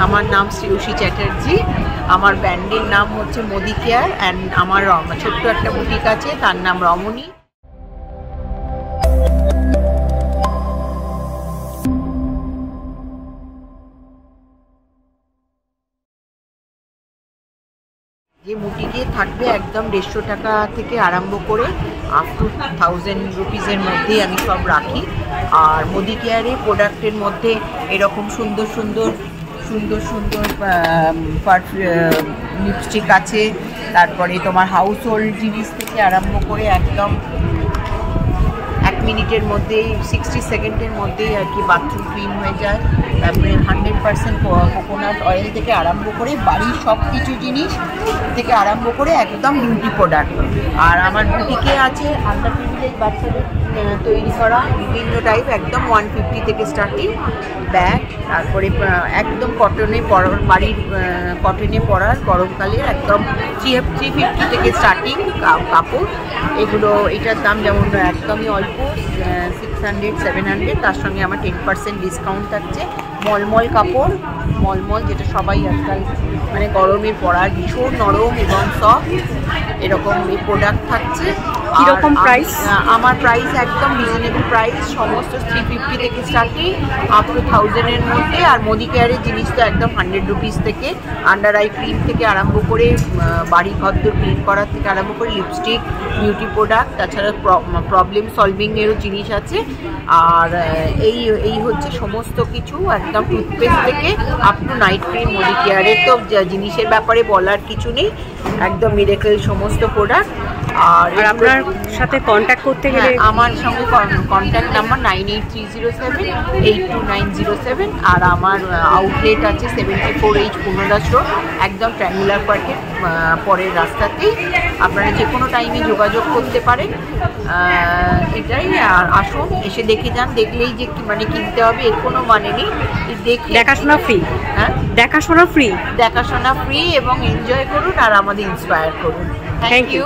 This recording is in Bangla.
আমার নাম শ্রেয়সী চ্যাটার্জি। আমার ব্র্যান্ডের নাম হচ্ছে মোদি কেয়ার অ্যান্ড আমার ছোট্ট একটা বুটিক আছে, তার নাম রমণী। যে বুটিকে থাকবে একদম 150 টাকা থেকে আরম্ভ করে আপ টু 1000 রুপিসের মধ্যেই আমি সব রাখি। আর মোদি কেয়ারে প্রোডাক্টের মধ্যে এরকম সুন্দর সুন্দর লিপস্টিক আছে, তারপরে তোমার হাউস হোল্ড জিনিস থেকে আরম্ভ করে একদম 1 মিনিটের মধ্যেই 60 সেকেন্ডের মধ্যেই আর কি বাথরুম ক্লিন হয়ে যায়। তারপরে 100% কোকোনাট অয়েল থেকে আরম্ভ করে বাড়ির সব কিছু জিনিস থেকে আরম্ভ করে একদম বিউটি প্রোডাক্ট। আর আমার বুটিকে আছে আন্ডার প্রিভিলেজ বাচ্চাদের তৈরি করা বিভিন্ন টাইপ, একদম 150 থেকে স্টার্টিং ব্যাগ, তারপরে একদম বাড়ির কটনে পরার গরমকালের একদম 350 থেকে স্টার্টিং কাপড়। এটার দাম যেমন একদমই অল্প 600-700, তার সঙ্গে আমার 10% ডিসকাউন্ট থাকছে। মলমল কাপড়, মলমল যেটা সবাই আজকাল মানে গরমে পরার, ভীষণ নরম এবং সফট, এরকম এই প্রোডাক্ট থাকছে। কীরকম প্রাইস? আমার প্রাইস একদম রিজনেবল প্রাইস, সমস্ত 350 থেকে স্টার্টিং আপ টু 1000-এর মধ্যে। আর মোদি কেয়ারের জিনিস তো একদম 100 রুপিস থেকে, আন্ডার আই ক্রিম থেকে আরম্ভ করে বাড়ি ঘরদোর ক্লিন করার থেকে আরম্ভ করে লিপস্টিক, বিউটি প্রোডাক্ট, তাছাড়া প্রবলেম সলভিংয়েরও জিনিস আছে। আর এই হচ্ছে সমস্ত কিছু, একদম টুথপেস্ট থেকে up to night cream. Modi কেয়ারের তো জিনিসের ব্যাপারে বলার কিছু নেই, একদম মিরাকেল সমস্ত প্রোডাক্ট। আর আপনার সাথে কন্ট্যাক্ট করতে গেলে আমার সঙ্গে কন্ট্যাক্ট নাম্বার 9830782907। আর আমার আউটলেট আছে 74H পুনদাস রোড, একদম ট্রায়াঙ্গুলার পার্কের পরের রাস্তাতেই। আপনারা যে কোনো টাইমে যোগাযোগ করতে পারেন। এটাই, আর আসুন এসে দেখে যান, দেখলেই যে মানে কিনতে হবে এর কোনো মানে নেই। দেখাশোনা ফ্রি। হ্যাঁ, দেখাশোনা ফ্রি এবং এনজয় করুন আর আমাদের ইন্সপায়ার করুন। Thank you.